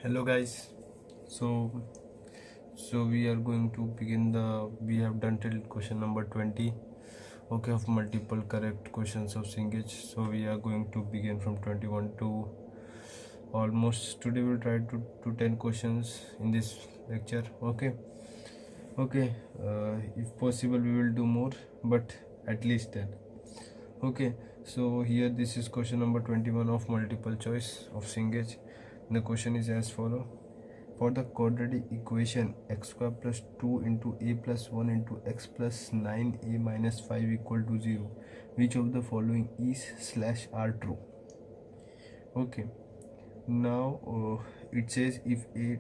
Hello guys. So we are going to begin we have done till question number 20, okay, of multiple correct questions of Singlish. So we are going to begin from 21 to almost. Today we'll try to 10 questions in this lecture. Okay. If possible we will do more, but at least 10. Okay, so here this is question number 21 of multiple choice of Singlish. The question is as follow: for the quadratic equation x square plus 2 into a plus 1 into x plus 9a minus 5 equal to 0, which of the following is slash are true? Okay, now it says if a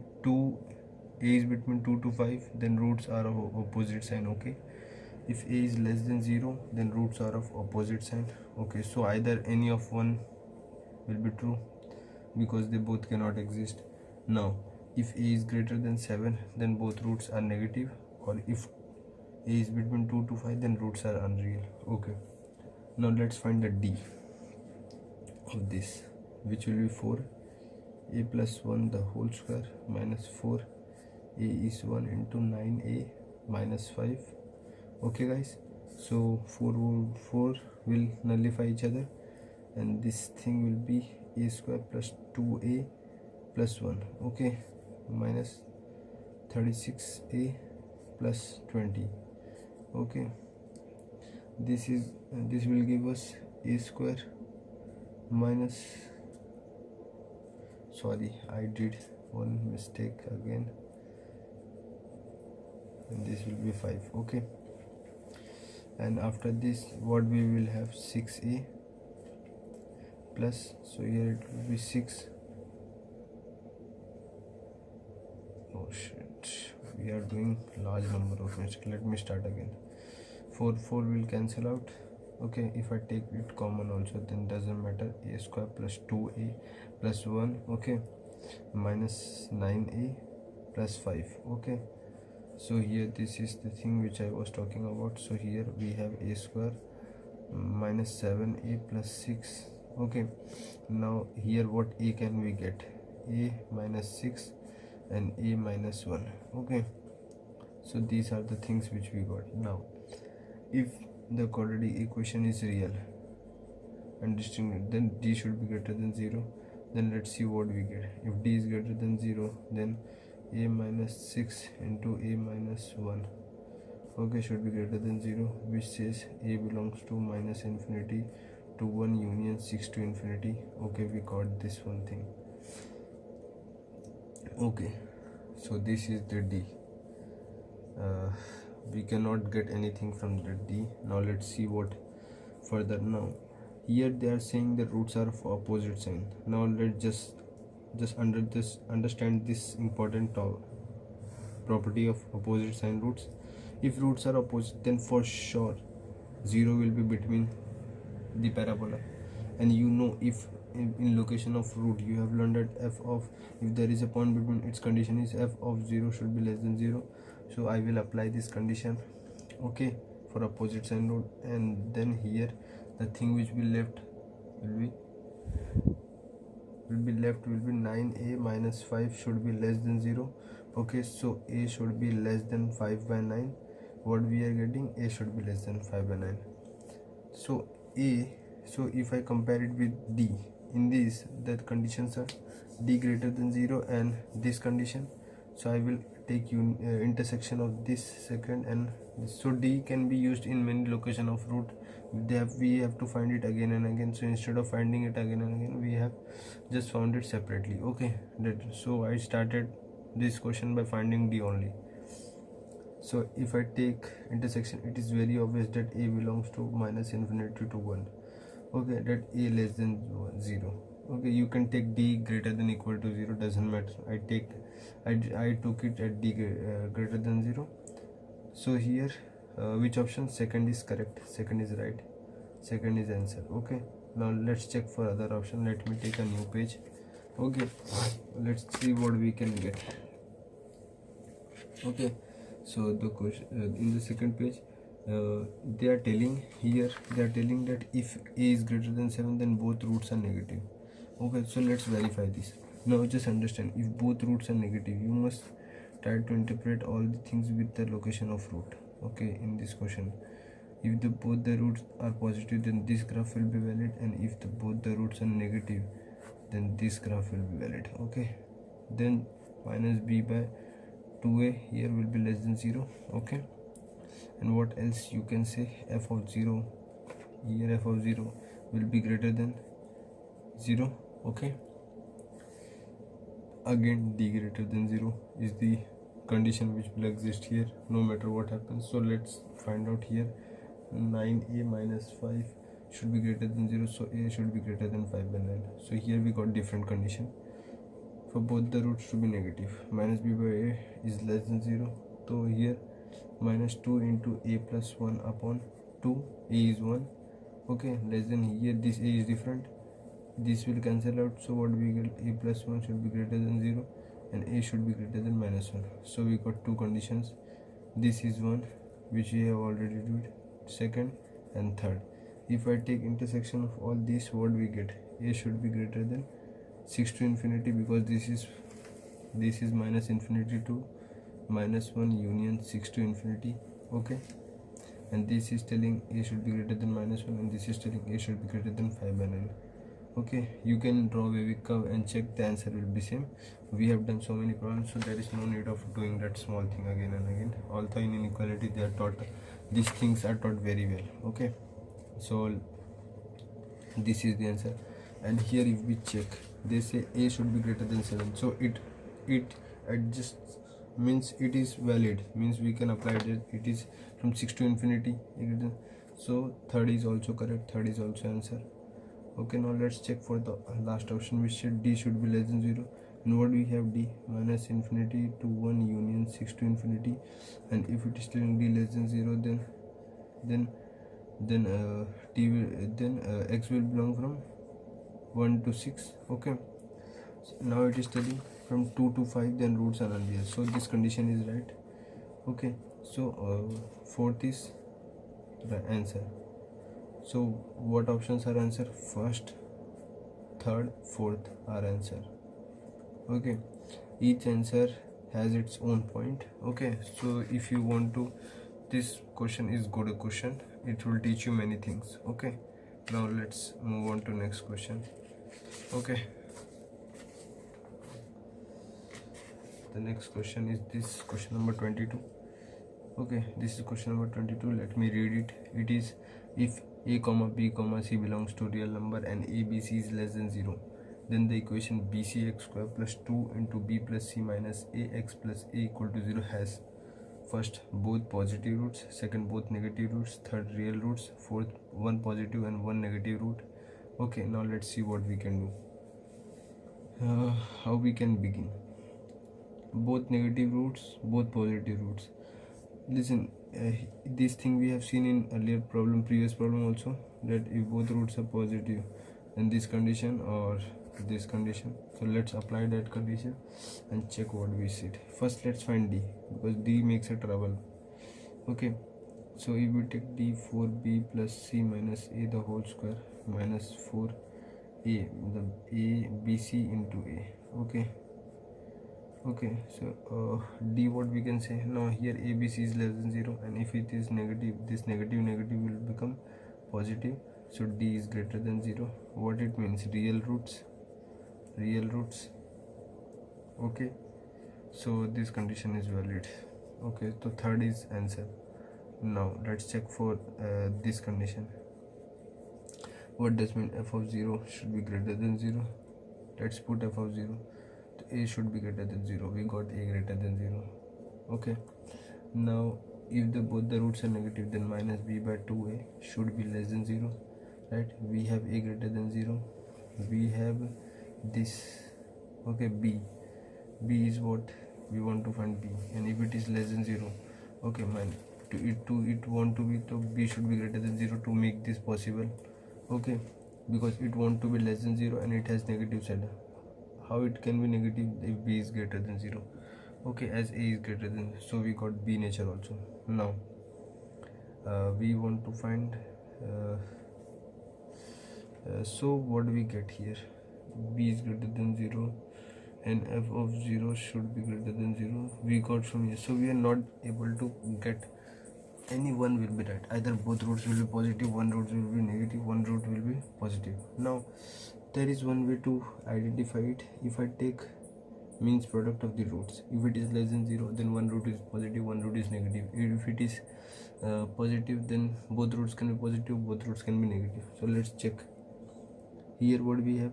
is between 2 to 5, then roots are of opposite sign. Okay, if a is less than 0, then roots are of opposite sign. Okay, so either any of one will be true because they both cannot exist. Now if a is greater than 7, then both roots are negative, or if a is between 2 to 5, then roots are unreal. Okay, now let's find the d of this, which will be 4 a plus 1 the whole square minus 4 a is 1 into 9a minus 5. Okay guys, so 4 will nullify each other, and this thing will be a square plus 2a plus 1, okay, minus 36a plus 20. Okay, this will give us a square minus, sorry, I did one mistake again, and this will be 5. Okay, and after this what we will have 6a plus, so here it will be 6. Oh shit, we are doing large number of mistakes. Let me start again. 4 will cancel out. Okay, if I take it common also, then doesn't matter. A square plus 2a plus 1, okay, minus 9a plus 5. Okay, so here this is the thing which I was talking about. So here we have a square minus 7a plus 6. Okay, now here what a can we get? A minus 6 and a minus 1. Okay, so these are the things which we got. Now if the quadratic equation is real and distinct, then d should be greater than 0. Then let's see what we get. If d is greater than 0, then a minus 6 into a minus 1, okay, should be greater than 0, which says a belongs to minus infinity to 1 union 6 to infinity. Okay, we got this one thing. Okay, so this is the d. We cannot get anything from the d. Now let's see what further. Now here they are saying the roots are of opposite sign. Now let's just understand this important property of opposite sign roots. If roots are opposite, then for sure 0 will be between the parabola, and you know, if in location of root you have learned that f of, if there is a point between, its condition is f of 0 should be less than 0. So I will apply this condition, okay, for opposite sign root, and then here the thing which will left will be 9a minus 5 should be less than 0. Okay, so a should be less than 5 by 9. What we are getting, a should be less than 5 by 9. So if I compare it with d, in this that conditions are d greater than 0 and this condition, so I will take intersection of this second and this. So d can be used in many location of root. We have to find it again and again, so instead of finding it again and again, we have just found it separately. Okay, so I started this question by finding d only. So if I take intersection, it is very obvious that a belongs to minus infinity to 1. Okay, that a less than 0. Okay, you can take d greater than equal to 0, doesn't matter. I took it at d greater than 0. So here which option? Second is correct, second is right, second is answer. Okay, now let's check for other option. Let me take a new page. Okay, let's see what we can get. Okay, so the question in the second page, they are telling that if a is greater than 7, then both roots are negative. Okay, so let's verify this. Now just understand, if both roots are negative, you must try to interpret all the things with the location of root. Okay, in this question, if both the roots are positive, then this graph will be valid, and if both the roots are negative, then this graph will be valid. Okay, then minus b by 2a here will be less than 0. Okay, and what else you can say? F of 0, here f of 0 will be greater than 0. Okay, again d greater than 0 is the condition which will exist here no matter what happens. So let's find out here. 9a minus 5 should be greater than 0, so a should be greater than 5 by 9. So here we got different condition for both the roots to be negative. Minus b by a is less than 0, so here minus 2 into a plus 1 upon 2, a is 1. Okay, less than, here this a is different, this will cancel out, so what we get, a plus 1 should be greater than 0 and a should be greater than minus 1. So we got two conditions. This is one which we have already did, second and third. If I take intersection of all these, what we get? A should be greater than 6 to infinity, because this is minus infinity to minus 1 union 6 to infinity. Okay, and this is telling a should be greater than minus 1, and this is telling a should be greater than 5 by 9. Okay, you can draw Wavy curve and check, the answer will be same. We have done so many problems, so there is no need of doing that small thing again and again. Although in inequality they are taught, these things are taught very well. Okay, so this is the answer. And here if we check, they say a should be greater than 7, so it adjusts, means it is valid, means we can apply it. It is from 6 to infinity, so third is also correct, third is also answer. Okay, now let's check for the last option, which said d should be less than 0. And what we have? D minus infinity to 1 union 6 to infinity, and if it is telling d less than 0, then t will, x will belong from 1 to 6. Okay, so now it is telling from 2 to 5, then roots are unreal, so this condition is right. Okay, so fourth is the answer. So what options are answer? First, third, fourth are answer. Okay, each answer has its own point. Okay, so if you want to, this question is good question, it will teach you many things. Okay, now let's move on to next question. Okay, the next question is this question number 22. Okay, this is question number 22. Let me read it. It is, if a comma b comma c belongs to real number and abc is less than 0, then the equation bcx square plus 2 into b plus c minus ax plus a equal to 0 has, first, both positive roots, second, both negative roots, third, real roots, fourth, one positive and one negative root. Okay, now let's see what we can do. How we can begin? Both negative roots, both positive roots. Listen, this thing we have seen in earlier problem, previous problem also, that if both roots are positive, then this condition or this condition. So let's apply that condition and check what we see. First let's find d, because d makes a trouble. Okay, so if we take d, 4b plus c minus a the whole square minus 4a, the a bc into a. Okay, so d, what we can say now here, abc is less than 0, and if it is negative, this negative will become positive, so d is greater than 0. What it means? Real roots. Okay, so this condition is valid. Okay, so third is answer. Now let's check for this condition. What does mean? F of 0 should be greater than 0. Let's put f of 0. A should be greater than 0. We got a greater than 0. Okay, now if both the roots are negative, then minus b by 2a should be less than 0, right? We have a greater than 0, we have this. Okay, b is what we want to find, b, and if it is less than 0, okay, it want to be, so b should be greater than 0 to make this possible. Okay, because it want to be less than 0 and it has negative side. How it can be negative if b is greater than 0? Okay, as a is greater than, so we got b nature also. Now we want to find so what do we get here? B is greater than 0, and f of 0 should be greater than 0 we got from here. So we are not able to get any one will be right, either both roots will be positive, one root will be negative, one root will be positive. Now there is one way to identify it. If I take means product of the roots, if it is less than 0 then one root is positive, one root is negative. If it is positive, then both roots can be positive, both roots can be negative. So let's check here what we have.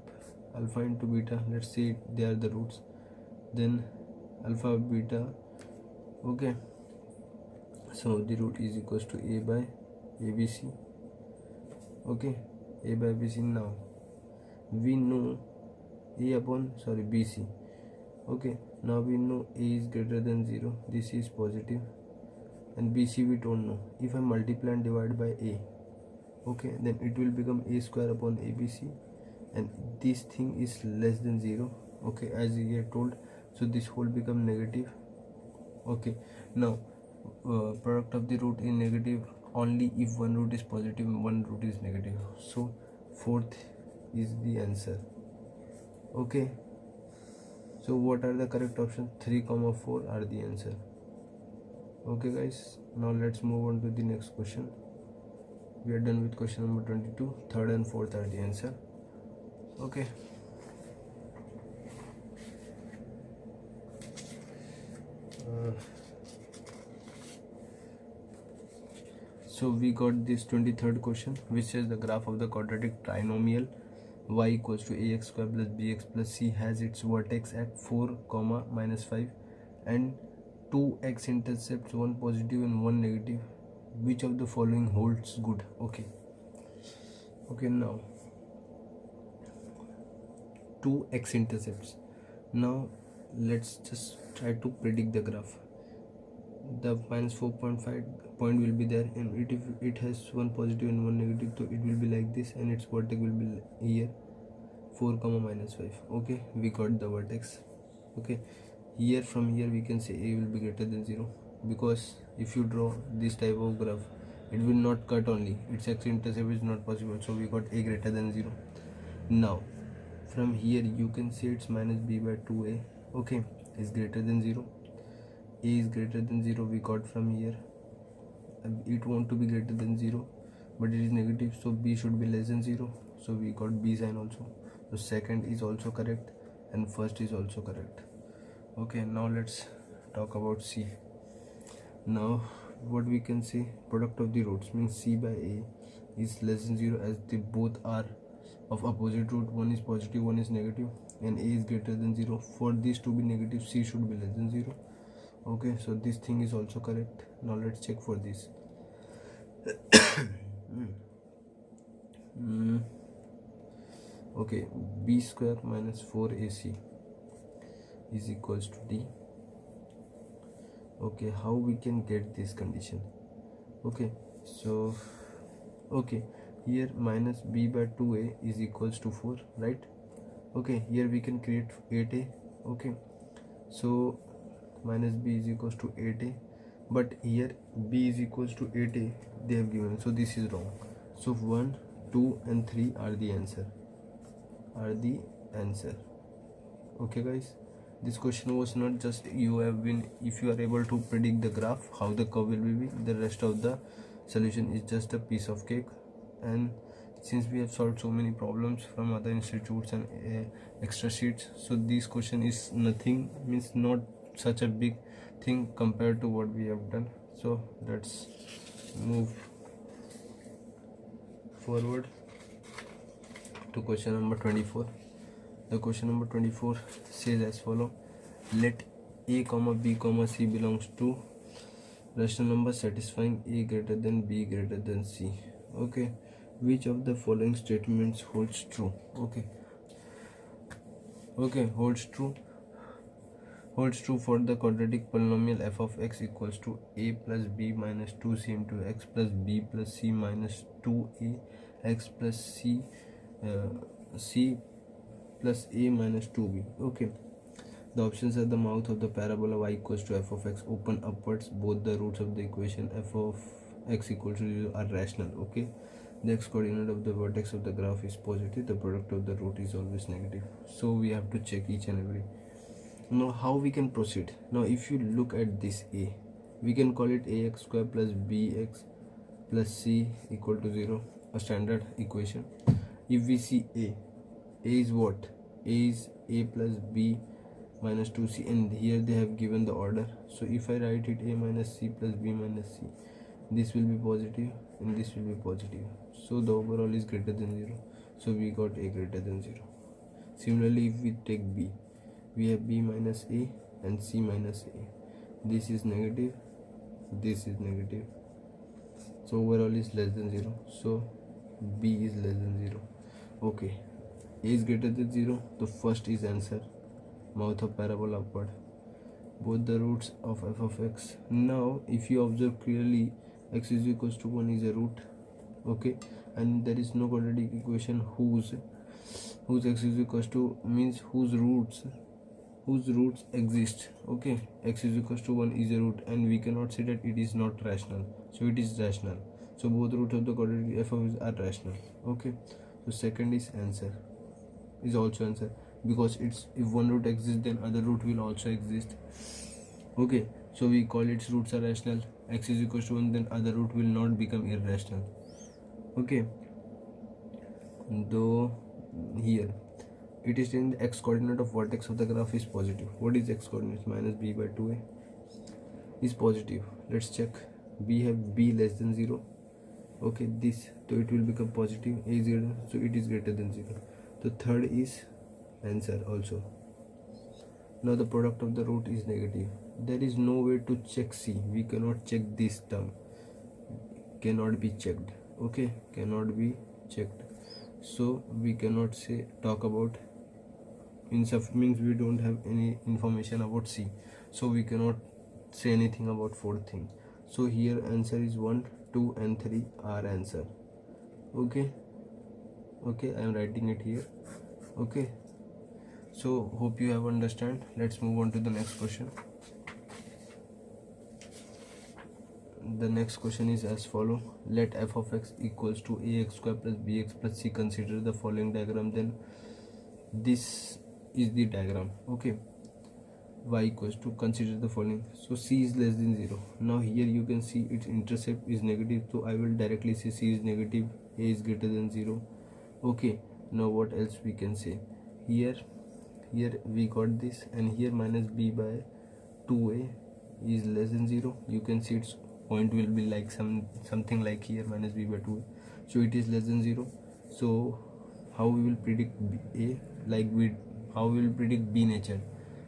Alpha into beta, let's say they are the roots, then alpha beta. Okay, so the root is equals to a by abc. Okay, a by bc. Now we know a upon bc. Okay, now we know a is greater than 0, this is positive, and bc we don't know. If I multiply and divide by a, okay, then it will become a square upon abc, and this thing is less than 0. Okay, as we are told, so this whole become negative. Okay, now product of the root is negative only if one root is positive and one root is negative. So fourth is the answer. Okay, so what are the correct options? 3, 4 are the answer. Okay guys, now let's move on to the next question. We are done with question number 22. Third and fourth are the answer. Okay, so we got this 23rd question, which says the graph of the quadratic trinomial y equals to ax square plus bx plus c has its vertex at 4, -5 and 2 x-intercepts, one positive and one negative. Which of the following holds good? Okay, now 2 x-intercepts. Now let's just try to predict the graph. The -4.5 point will be there, and if it has one positive and one negative, so it will be like this, and its vertex will be here 4, -5. Okay, we got the vertex. Okay, here from here we can say a will be greater than 0, because if you draw this type of graph, it will not cut only, its x-intercept is not possible, so we got a greater than 0. Now from here you can say it's -b by 2a. Okay, is greater than 0. A is greater than 0 we got from here. It want to be greater than 0, but it is negative, so b should be less than 0, so we got b sign also. So second is also correct and first is also correct. Okay, now let's talk about c. Now what we can say, product of the roots means c by a is less than 0, as they both are of opposite root, one is positive, one is negative, and a is greater than 0. For these to be negative, c should be less than 0. Okay, so this thing is also correct. Now let's check for this. Okay, b square minus 4ac is equals to d. Okay, how we can get this condition? Okay, so okay, here minus b by 2a is equals to 4, right? Okay, here we can create 8a. Okay, so minus b is equals to 8a, but here b is equals to 8a they have given, so this is wrong. So 1, 2 and 3 are the answer. Okay guys, this question was not just you have been, if you are able to predict the graph how the curve will be, the rest of the solution is just a piece of cake. And since we have solved so many problems from other institutes and extra sheets, so this question is nothing, means not such a big thing compared to what we have done. So let's move forward to question number 24. The question number 24 says as follow: let a, b, c belongs to rational number satisfying a greater than b greater than c. Okay, which of the following statements holds true? Okay, holds true for the quadratic polynomial f of x equals to a plus b minus 2c into x plus b plus c minus 2a x plus c plus a minus 2b. Okay, the options are the mouth of the parabola y equals to f of x open upwards. Both the roots of the equation f of x equals to 0 are rational. Okay, the x coordinate of the vertex of the graph is positive, the product of the root is always negative. So we have to check each and every. Now how we can proceed? Now if you look at this a, we can call it ax square plus bx plus c equal to 0, a standard equation. If we see a is what? A is a plus b minus 2c, and here they have given the order. So if I write it a minus c plus b minus c, this will be positive and this will be positive, so the overall is greater than 0, so we got a greater than 0. Similarly, if we take b, we have b minus a and c minus a. This is negative, this is negative, so overall is less than 0, so b is less than 0. Okay, a is greater than 0, the first is answer, mouth of parabola upward, both the roots of f of x. Now if you observe clearly, x is equals to 1 is a root, okay, and there is no quadratic equation whose x is equals to means whose roots exist. Okay, x is equals to 1 is a root, and we cannot say that it is not rational, so it is rational, so both roots of the quadratic f of x are rational. Okay, so second is answer, is also answer, because it's if one root exists then other root will also exist. Okay, so we call its roots are rational. X is equals to 1, then other root will not become irrational. Okay, though here it is in the x coordinate of vertex of the graph is positive. What is x coordinate? Minus b by 2a is positive. Let's check. We have b less than 0. Okay, this, so it will become positive. A is greater, so it is greater than 0. The third is answer also. Now the product of the root is negative. There is no way to check c. We cannot check this term, cannot be checked. Okay, cannot be checked, so we cannot say talk about means we don't have any information about c, so we cannot say anything about fourth thing. So here answer is 1, 2 and 3 are answer. Okay, I am writing it here. Okay, so hope you have understand. Let's move on to the next question. The next question is as follow. Let f of x equals to ax square plus bx plus c. Consider the following diagram. Then this is the diagram. Okay, y equals to, consider the following. So c is less than 0. Now here you can see its intercept is negative, so I will directly say c is negative, a is greater than 0. Okay, now what else we can say? Here we got this, and here minus b by 2a is less than 0. You can see its point will be like something like here minus b by 2a, so it is less than 0. So how we will predict a? Like how we will predict b nature?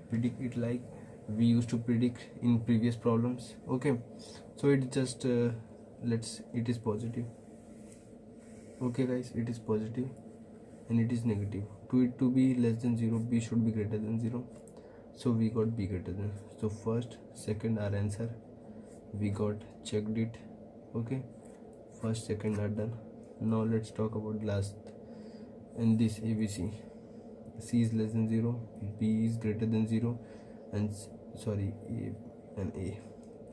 Predict it like we used to predict in previous problems. Okay, so it just it is positive. Okay guys, it is positive and it is negative. To it to be less than 0, b should be greater than 0, so we got b greater than. So first, second are answer, we got checked it. Okay, first, second are done. Now let's talk about last, and this ABC. C is less than 0, b is greater than 0, and sorry, a and a.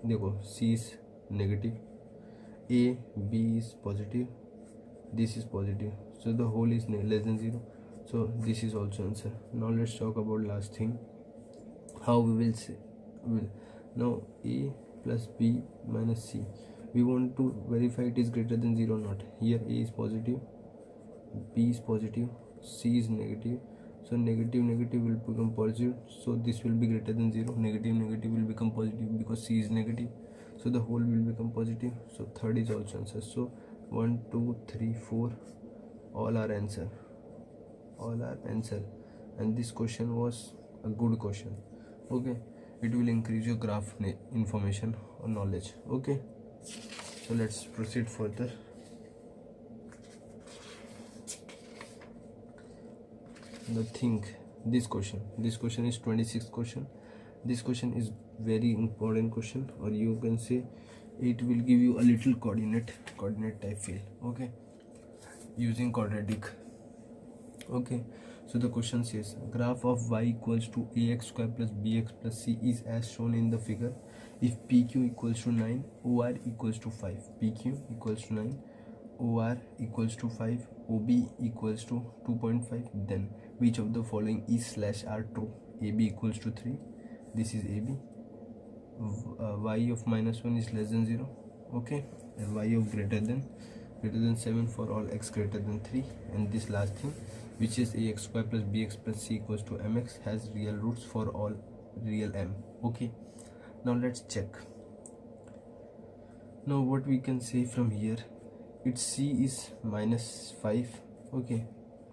देखो, c is negative, a, b is positive, this is positive, so the whole is less than 0, so this is also answer. Now let's talk about last thing, how we will say now a plus b minus c. We want to verify it is greater than 0 or not. Here a is positive, b is positive, c is negative, so negative will become positive, so this will be greater than 0. Negative will become positive because c is negative, so the whole will become positive. So third is also answer. So 1, 2, 3, 4 all are answer, and this question was a good question. Okay, it will increase your graph information or knowledge. Okay, so let's proceed further. The thing, this question is 26th question. This question is very important question, or you can say it will give you a little coordinate type field. Okay, using quadratic. Okay, so the question says graph of y equals to ax square plus bx plus c is as shown in the figure. If pq equals to 9, or equals to 5. Pq equals to 9, or equals to 5, ob equals to 2.5, then which of the following is slash are true? AB equals to 3, this is AB. Y of minus 1 is less than 0, okay, and y of greater than 7 for all x greater than 3, and this last thing, which is ax square plus bx plus c equals to mx, has real roots for all real m. Okay, now let's check. Now what we can say from here, its c is minus 5, okay,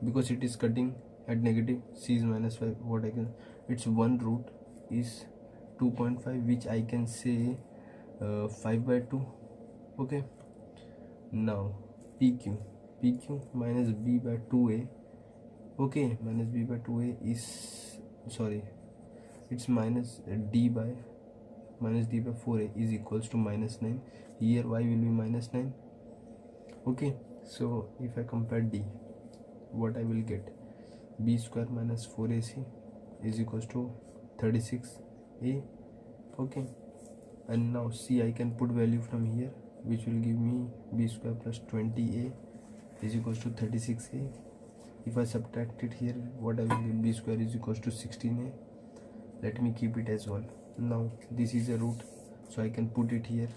because it is cutting at negative. C is minus 5. What I can, its one root is 2.5, which I can say 5 by 2, okay. Now pq minus b by 2a, okay, minus b by 2a is, sorry, it's minus d by 4a is equals to minus 9. Here y will be minus 9, okay. So if I compare d, what I will get, b square minus 4ac is equals to 36a, okay. And now c, I can put value from here, which will give me b square plus 20a is equals to 36a. If I subtract it here, what I will get, b square is equals to 16a. Let me keep it as 1. Now this is a root, so I can put it here.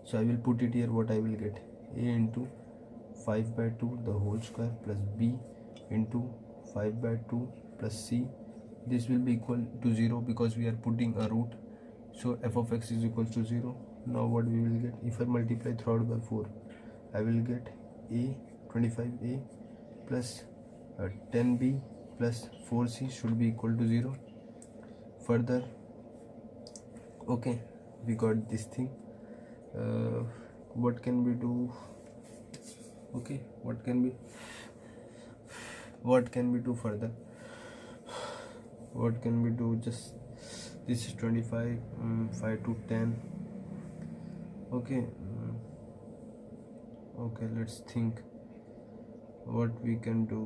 So I will put it here. What I will get, a into 5 by 2 the whole square plus b into 5 by 2 plus c. This will be equal to 0 because we are putting a root, so f of x is equals to 0. Now what we will get, if I multiply throughout by 4, I will get a 25a plus 10b plus 4c should be equal to 0. Further, okay, we got this thing. What can we do? Okay, what can we do further? What can we do? Just this is 25, 5 to 10, okay. Okay, let's think what we can do.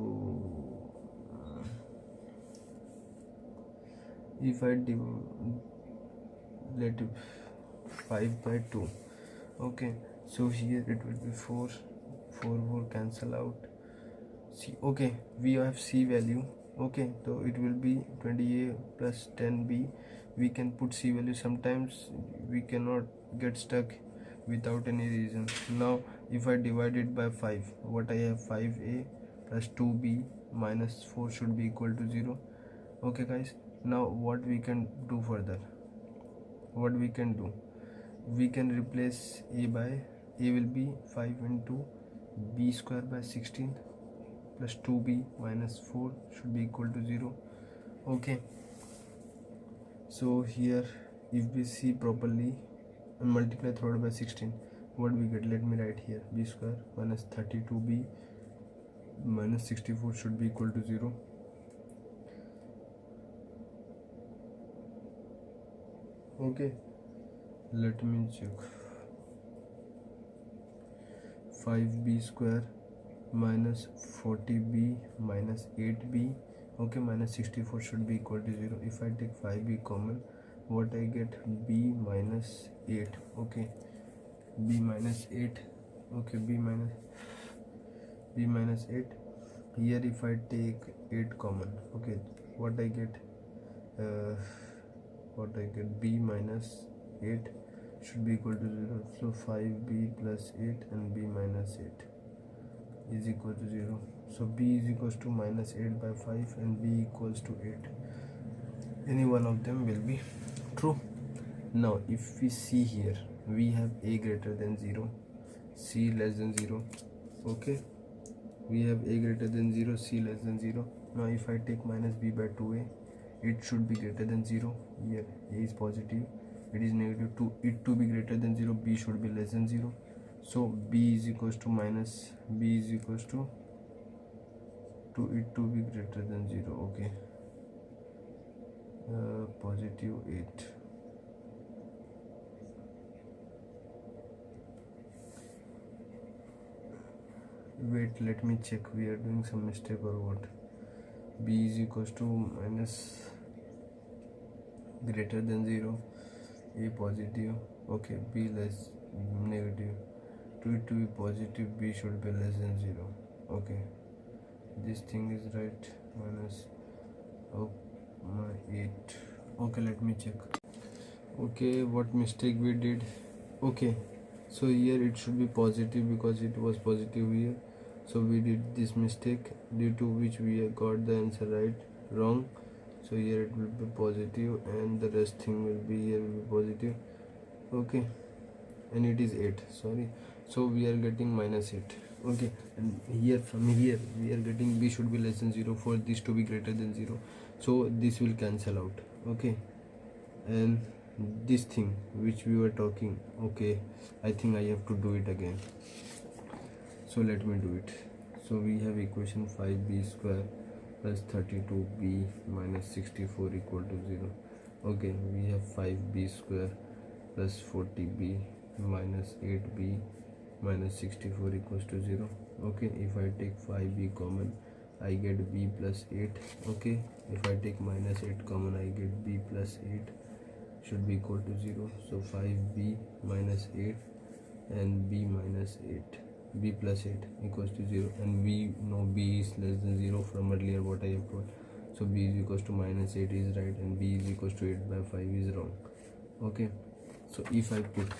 If I let 5 by 2, okay, so here it will be 4 will cancel out. C, okay, we have c value, okay, so it will be 20a plus 10b. We can put c value. Sometimes we cannot get stuck without any reason. Now if I divide it by 5, what I have, 5a plus 2b minus 4 should be equal to 0, okay guys. Now what we can do further, what we can do, we can replace a by, a will be 5 into b square by 16 plus 2b minus 4 should be equal to 0, okay. So here if we see properly and multiply throughout by 16, what we get, let me write here, b square minus 32b minus 64 should be equal to 0, okay. Let me check. 5b square minus 40b minus 8b, okay, minus 64 should be equal to 0. If I take 5b common, what I get, b minus 8, okay, b minus 8, okay, b minus 8. Here if I take 8 common, okay, what I get, b minus 8 should be equal to 0. So 5b plus 8 and b minus 8 is equal to 0. So b is equals to minus 8 by 5 and b equals to 8. Any one of them will be true. Now if we see here, we have a greater than 0, c less than 0, okay. We have a greater than 0, c less than 0. Now if I take minus b by 2a, it should be greater than 0. Here a is positive, it is negative. To it to be greater than 0, b should be less than 0. So b is equals to minus, b is equals to it to be greater than 0, okay. Positive 8. Wait, let me check, we are doing some mistake or what. B is equals to minus greater than 0, a positive, okay, b less negative. To it to be positive, b should be less than 0, okay. this thing is right, minus, oh my 8. Okay, let me check. Okay, what mistake we did? Okay, so here it should be positive because it was positive here, so we did this mistake, due to which we got the answer right, wrong. So here it will be positive and the rest thing will be, here will be positive. Okay, and it is 8, sorry, so we are getting minus 8. Okay, and here, from here we are getting b should be less than 0 for this to be greater than 0, so this will cancel out. Okay, and this thing which we were talking, okay, I think I have to do it again, so let me do it. So we have equation 5b square plus 32b minus 64 equal to 0. Okay, we have 5b square plus 40b minus 8b minus 64 equals to 0. Okay, if I take 5b common, I get b plus 8. Okay, if I take minus 8 common, I get b plus 8 should be equal to 0. So 5b minus 8 and b minus 8, b plus 8 equals to 0, and we know b is less than 0 from earlier what I have told. So b is equals to minus 8 is right, and b is equals to 8 by 5 is wrong. Okay, so if I put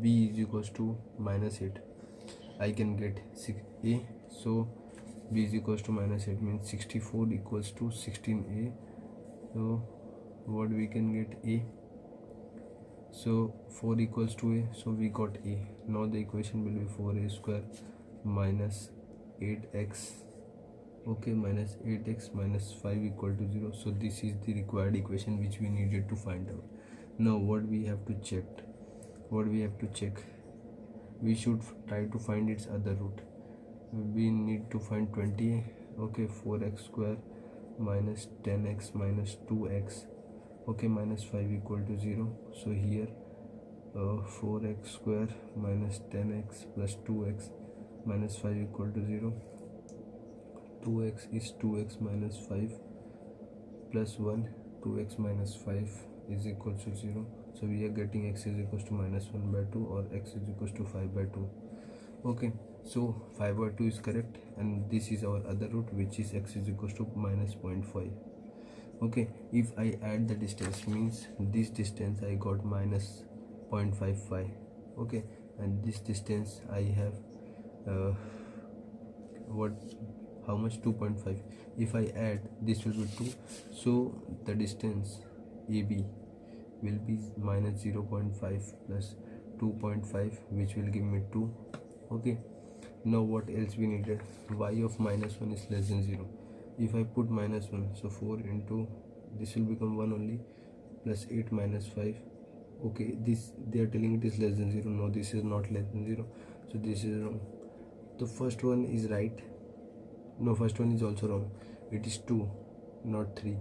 b is equals to minus 8, I can get 6a. So b is equals to minus 8 means 64 equals to 16a. So what we can get a, so 4 equals to a, so we got a. Now the equation will be 4a square minus 8x, okay, minus 8x minus 5 equal to 0. So this is the required equation which we needed to find out. Now what we have to check, we should try to find its other root. We need to find 20. Okay, 4x square minus 10x minus 2x, okay, minus 5 equal to 0. So here 4x square minus 10x plus 2x minus 5 equal to 0. 2x is 2x minus 5 plus 1, 2x minus 5 is equal to 0. So we are getting x is equals to minus 1 by 2 or x is equals to 5 by 2. Okay, so 5 by 2 is correct, and this is our other root, which is x is equals to minus 0.5. okay, if I add the distance, means this distance I got minus 0.55. okay, and this distance I have how much, 2.5. if I add, this will be 2, so the distance AB will be minus 0.5 plus 2.5, which will give me 2. okay, now what else we needed? Y of minus 1 is less than 0. If I put minus 1, so 4 into this will become 1 only, plus 8 minus 5. okay, this they are telling it is less than 0. No, this is not less than 0, so this is wrong. The first one is right, no, first one is also wrong. It is 2, not 3.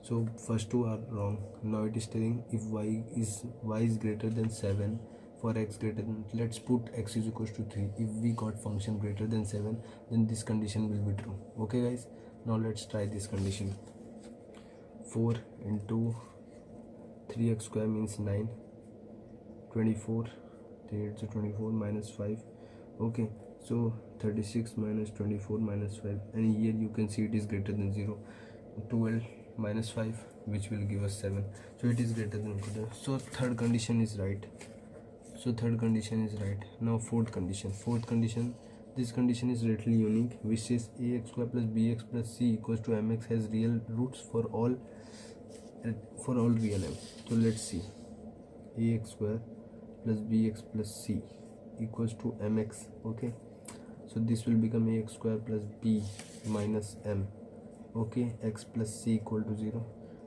So first two are wrong. Now it is telling if y is greater than 7 for x greater than, let's put x is equals to 3. If we got function greater than 7, then this condition will be true. Okay guys, now let's try this condition. 4 into 3x square means 9, 24, 3 8 is 24 minus 5. okay, so 36 minus 24 minus 5, and here you can see it is greater than 0. 12 minus 5, which will give us 7, so it is greater than equal to. So third condition is right. Now fourth condition, this condition is really unique, which says ax square plus bx plus c equals to mx has real roots for all real m. So let's see, ax square plus bx plus c equals to mx. okay, so this will become ax square plus b minus m. okay, x plus c equal to 0.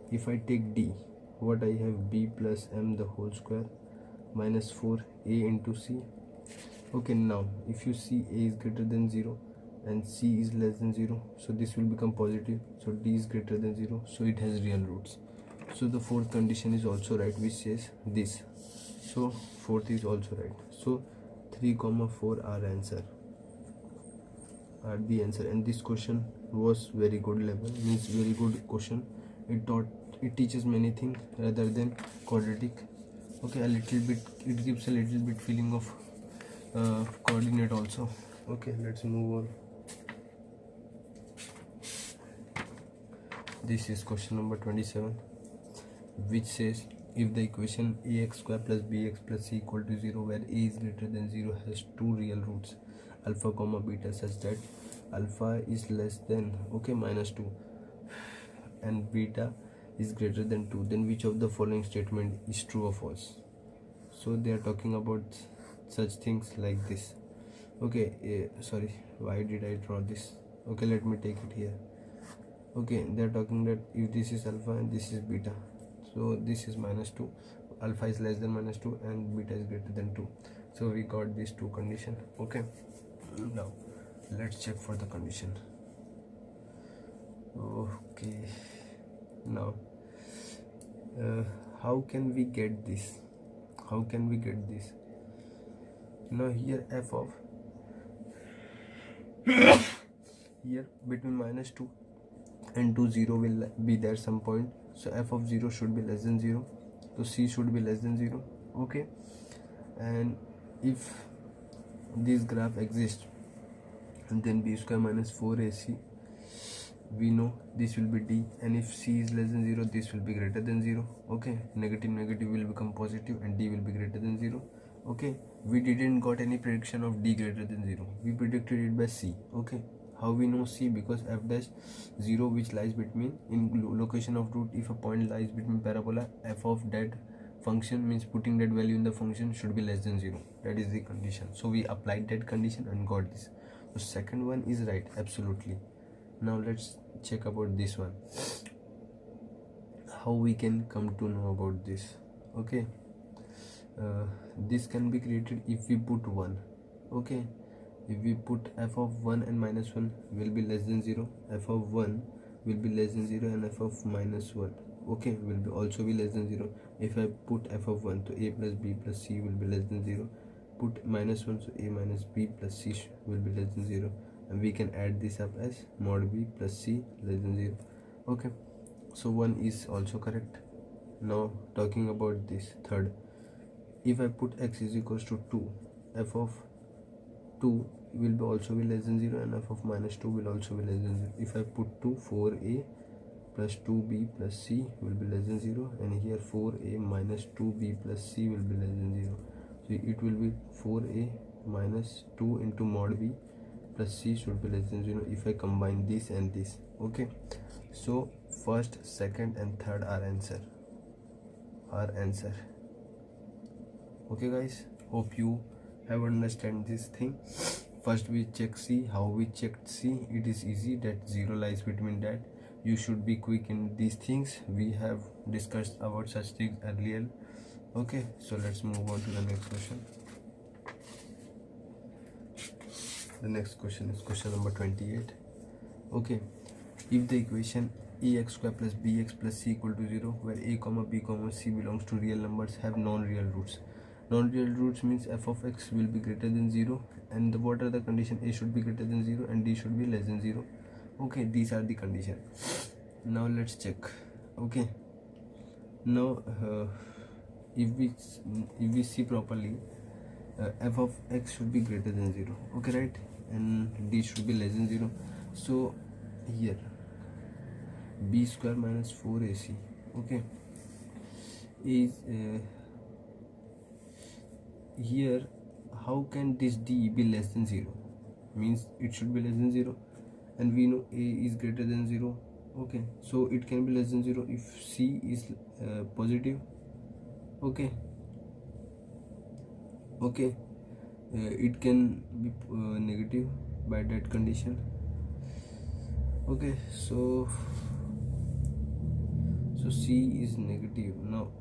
If I take d, what I have, b plus m the whole square minus 4a into c. okay, now if you see a is greater than 0 and c is less than 0, so this will become positive, so d is greater than 0, so it has real roots. So the fourth condition is also right, which says this. So fourth is also right. So 3, 4 are the answer, and this question was very good level, means very good question. It teaches many things rather than quadratic. okay, a little bit, it gives a little bit feeling of coordinate also. Okay, let's move on. This is question number 27, which says if the equation ax square plus bx plus c equal to 0 where a is greater than 0 has two real roots alpha comma beta such that alpha is less than minus 2 and beta is greater than 2, then which of the following statement is true or false? So they are talking about such things like this. Sorry, why did I draw this? Okay, let me take it here. Okay, they are talking that if this is alpha and this is beta, so this is minus 2, alpha is less than minus 2 and beta is greater than 2. So we got these two conditions. Okay, now let's check for the condition. Okay, now how can we get this? Now here f of here between minus 2 and 2 0 will be there some point, so f of 0 should be less than 0, so c should be less than 0. Okay, and if this graph exists, and then b square minus 4ac, we know this will be d, and if c is less than 0, this will be greater than 0. Okay, negative will become positive and d will be greater than 0. Okay, we didn't got any prediction of d greater than 0, we predicted it by c. Okay, how we know c? Because f dash 0, which lies between in location of root, if a point lies between parabola, f of that function means putting that value in the function should be less than 0. That is the condition, so we applied that condition and got this. So second one is right, absolutely. Now let's check about this one, how we can come to know about this. Okay, this can be created if we put 1. Okay, if we put f of 1 and minus 1 will be less than 0, f of 1 will be less than 0, and f of minus 1 will be also be less than 0. If I put f of 1, so a plus b plus c will be less than 0. Put minus 1, so a minus b plus c will be less than 0, and we can add this up as mod b plus c less than 0. Okay, so 1 is also correct. Now talking about this third, if I put x is equals to 2, f of 2 will be also be less than 0, and f of minus 2 will also be less than 0. If I put 2, 4a plus 2b plus c will be less than 0, and here 4a minus 2b plus c will be less than 0. So it will be 4a minus 2 into mod b plus c should be less than 0 if I combine this and this. Okay, so first, second and third are answer. Okay guys, hope you have understand this thing. First we check c. How we checked c? It is easy, that 0 lies between that. You should be quick in these things. We have discussed about such things earlier. Okay, so let's move on to the next question. The next question is question number 28. Okay, if the equation ax square plus bx plus c equal to 0 where a comma b comma c belongs to real numbers have non-real roots. Non-real roots means f of x will be greater than 0, and what are the condition? A should be greater than 0 and d should be less than 0. Okay, these are the condition. Now let's check. Okay, now if we see properly, f of x should be greater than 0. Okay, right, and d should be less than 0. So here b square minus 4ac is here. How can this d be less than 0? Means it should be less than 0, and we know a is greater than 0. Okay, so it can be less than 0 if c is positive. Okay, it can be negative by that condition. Okay, so c is negative. Now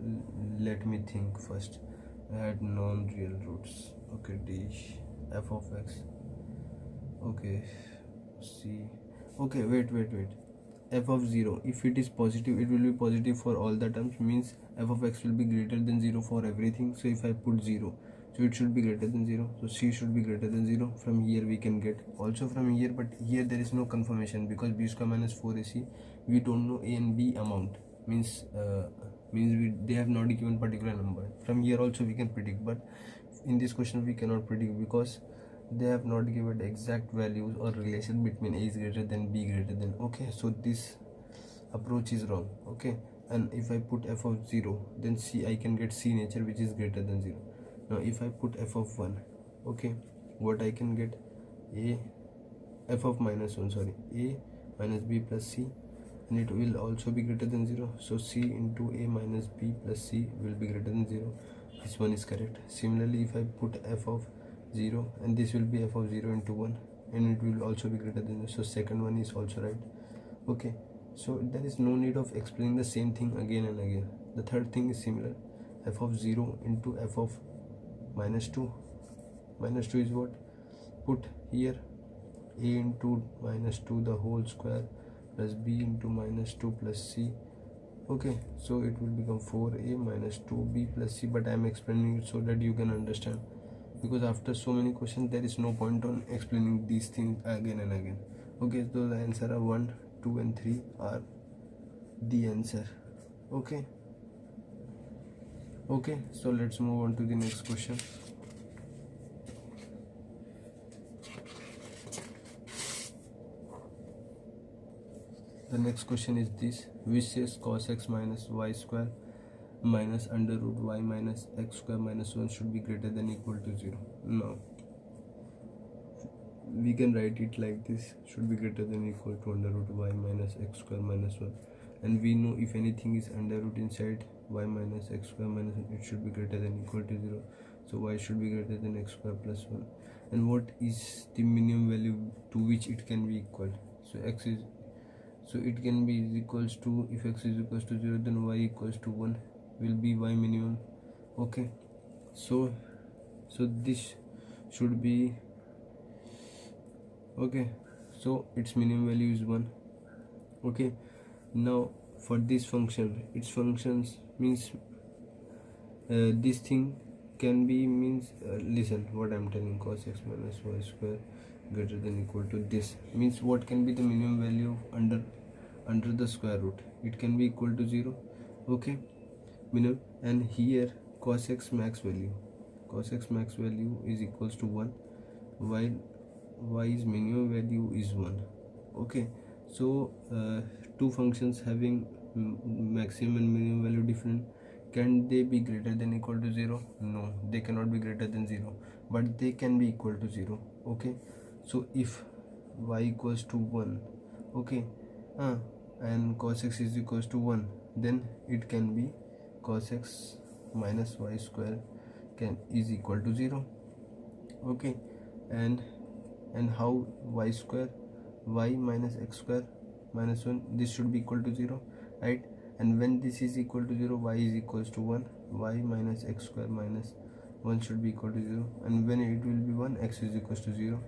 let me think first. Add non-real roots. Okay, d f of x. Okay, c. Okay, wait. F of 0, if it is positive, it will be positive for all the terms, means f of x will be greater than 0 for everything. So if I put 0, so it should be greater than 0, so c should be greater than 0. From here we can get also from here, but here there is no confirmation because b square minus 4ac, we don't know a and b amount, means they have not given particular number. From here also we can predict, but in this question we cannot predict because they have not given exact values or relation between a is greater than b greater than. Okay, so this approach is wrong. Okay, and if I put f of 0, then c I can get c nature which is greater than 0. Now if I put f of 1, okay, what I can get a f of minus 1, sorry, a minus b plus c, and it will also be greater than 0. So c into a minus b plus c will be greater than 0. This one is correct. Similarly, if I put f of 0, and this will be f of 0 into 1, and it will also be greater than 0. So second one is also right. Okay, so there is no need of explaining the same thing again and again. The third thing is similar. F of 0 into f of minus 2. Minus 2 is what? Put here a into minus 2 the whole square plus b into minus 2 plus c. Okay, so it will become 4a minus 2b plus c, but I am explaining it so that you can understand, because after so many questions there is no point on explaining these things again and again. Okay, so the answer are 1, 2 and 3 are the answer. Okay, so let's move on to the next question. The next question is this, which says cos x minus y square minus under root y minus x square minus 1 should be greater than equal to 0. Now we can write it like this, should be greater than equal to under root y minus x square minus 1, and we know if anything is under root inside y minus x square minus 1, it should be greater than equal to 0. So y should be greater than x square plus 1. And what is the minimum value to which it can be equal? So x is, so it can be equals to, if x is equals to 0, then y equals to 1 will be y minimum. Okay, so this should be, okay, so its minimum value is 1. Okay, now for this function, its functions means this thing can be means listen what I'm telling, cos x minus y square greater than equal to this means what can be the minimum value under the square root? It can be equal to 0. Okay, minimum, and here cos x max value is equals to 1, while y's minimum value is 1. Okay, so two functions having maximum and minimum value different, can they be greater than equal to 0? No, they cannot be greater than 0, but they can be equal to 0. Okay, so if y equals to 1, okay, and cos x is equals to 1, then it can be cos x minus y square is equal to 0. Okay, and how y square, y minus x square minus 1, this should be equal to 0, right? And when this is equal to 0, y is equals to 1, y minus x square minus 1 should be equal to 0, and when it will be 1, x is equals to 0.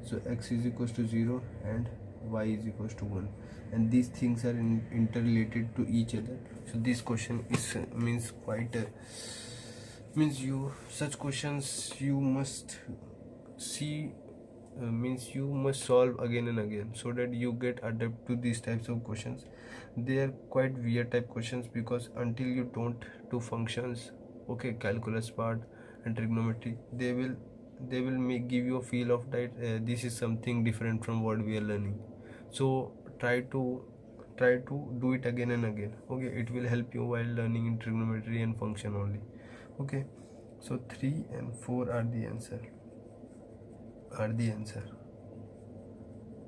So x is equals to 0 and y is equals to 1, and these things are interrelated to each other. So this question is means quite means you such questions you must see, means you must solve again and again so that you get adapt to these types of questions. They are quite weird type questions because until you don't do functions, okay, calculus part and trigonometry, they will give you a feel of that this is something different from what we are learning. So try to do it again and again. Okay, it will help you while learning in trigonometry and function only. Okay, so 3 and 4 are the answer.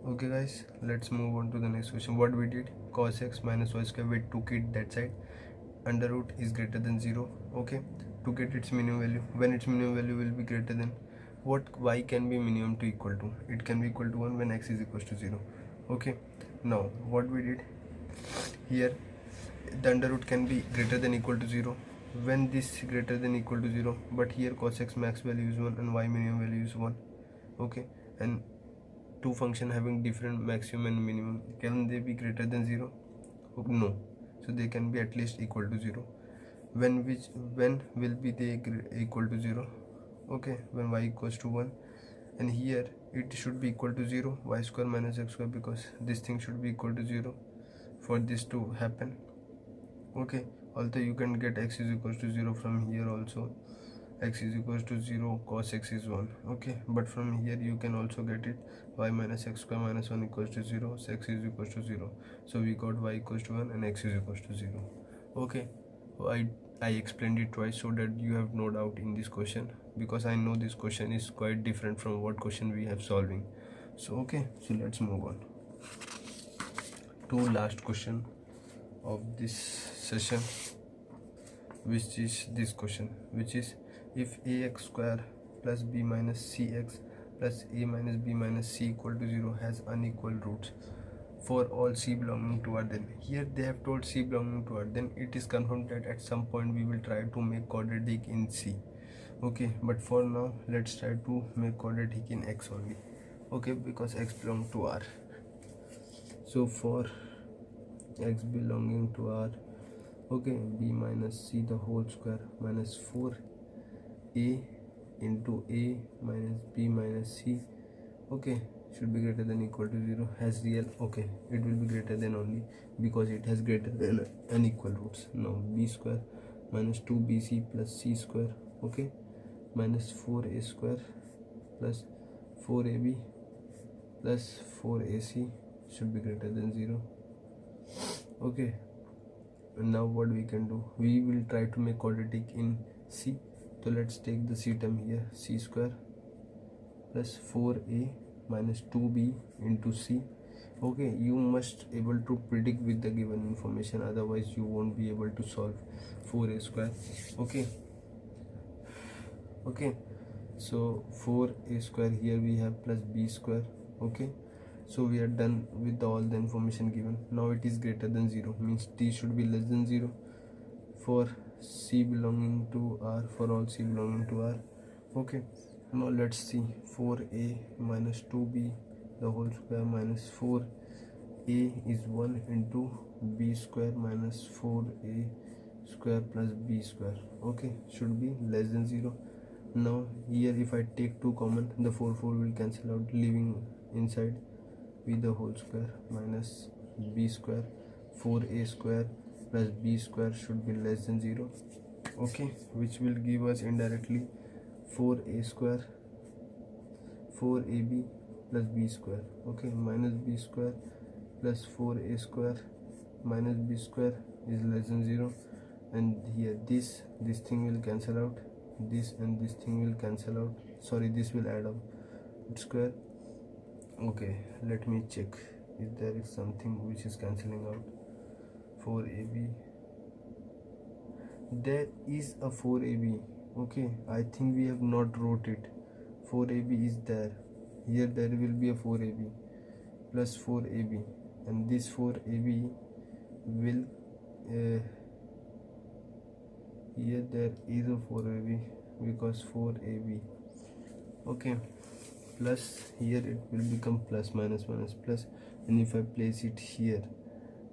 Okay guys, let's move on to the next question. What we did, cos x minus y square, we took it that side, under root is greater than 0. Okay, to get its minimum value, when its minimum value will be greater than what, y can be minimum to equal to, it can be equal to 1 when x is equals to 0. Okay, now what we did here, the under root can be greater than equal to 0 when this greater than equal to 0, but here cos x max value is 1 and y minimum value is 1. Okay, and two function having different maximum and minimum, can they be greater than 0? No, so they can be at least equal to 0. When will be they equal to 0? Okay, when y equals to 1, and here it should be equal to 0, y square minus x square, because this thing should be equal to 0 for this to happen. Okay, although you can get x is equals to 0 from here also, x is equals to 0, cos x is 1. Okay, but from here you can also get it y minus x square minus 1 equals to 0, so x is equals to 0. So we got y equals to 1 and x is equals to 0. Okay, I explained it twice so that you have no doubt in this question, because I know this question is quite different from what question we have solving. So okay, so let's move on to last question of this session, which is this question, which is if ax square plus b minus cx plus a minus b minus c equal to 0 has unequal roots for all c belonging to R, then here they have told c belonging to R, then it is confirmed that at some point we will try to make quadratic in c. Okay, but for now let's try to make quadratic in x only. Okay, because x belongs to R. So for x belonging to R, okay, b minus c the whole square minus 4a into a minus b minus c, okay, should be greater than equal to 0 has real. Okay, it will be greater than only because it has greater than unequal roots. Now b square minus 2bc plus c square, okay, minus 4a square plus 4ab plus 4ac should be greater than 0. Okay, and now what we can do, we will try to make quadratic in c. So let's take the c term here, c square plus 4a minus 2b into c. Okay, you must able to predict with the given information, otherwise you won't be able to solve 4a square. Okay, so 4a square here we have plus b square. Okay, so we are done with all the information given. Now it is greater than 0, means t should be less than 0 for c belonging to R, for all c belonging to R. Okay, now let's see, 4a minus 2b the whole square minus 4a is 1 into b square minus 4a square plus b square. Okay, should be less than 0. Now here if I take 2 common, the 4 will cancel out, leaving inside b the whole square minus b square, 4a square plus b square should be less than 0. Okay, which will give us indirectly 4a square 4ab plus b square, okay, minus b square plus 4a square minus b square is less than 0. And here this thing will cancel out, this and this thing will cancel out, sorry, this will add up square. Okay, let me check if there is something which is cancelling out. 4ab, there is a 4ab. Okay, I think we have not wrote it. 4ab is there, here there will be a 4ab plus 4ab, and this 4ab will here there is a 4ab because 4ab, okay, plus here it will become plus minus minus plus, and if I place it here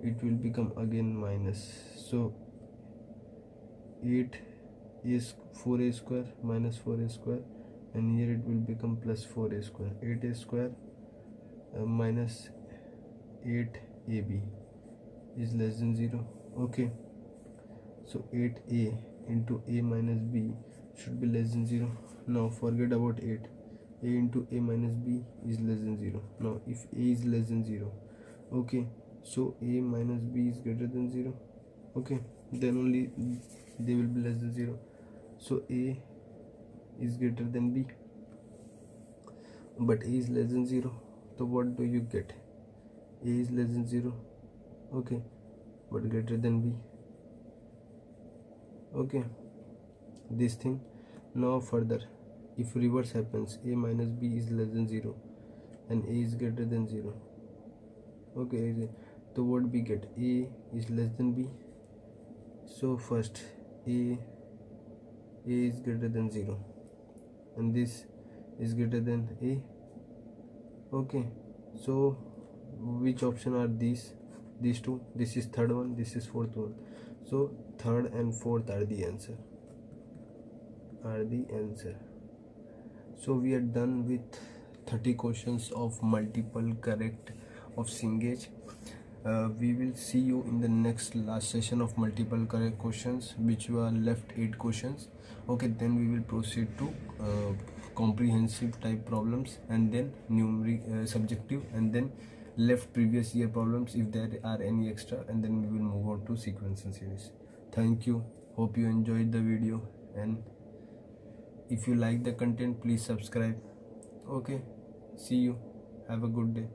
it will become again minus. So 8 is 4a square minus 4a square, and here it will become plus 4a square. 8a square minus 8ab is less than 0. Okay, so 8a into a minus b should be less than 0. Now forget about 8, a into a minus b is less than 0. Now if a is less than 0, okay, so a minus b is greater than 0. Okay, then only they will be less than 0. So a is greater than b, but a is less than 0. So what do you get? A is less than 0, okay, but greater than b. Okay, this thing. Now further, if reverse happens, a minus b is less than 0 and a is greater than 0. Okay, so what we get? A is less than b. So first a is greater than 0 and this is greater than a. Okay, so which option are these two? This is third one, this is fourth one. So third and fourth are the answer. So we are done with 30 questions of multiple correct of Cengage. We will see you in the next last session of multiple correct questions, which were left 8 questions. Okay, then we will proceed to comprehensive type problems, and then numeric subjective, and then left previous year problems if there are any extra, and then we will move on to sequence and series. Thank you, hope you enjoyed the video, and if you like the content, please subscribe. Okay, see you, have a good day.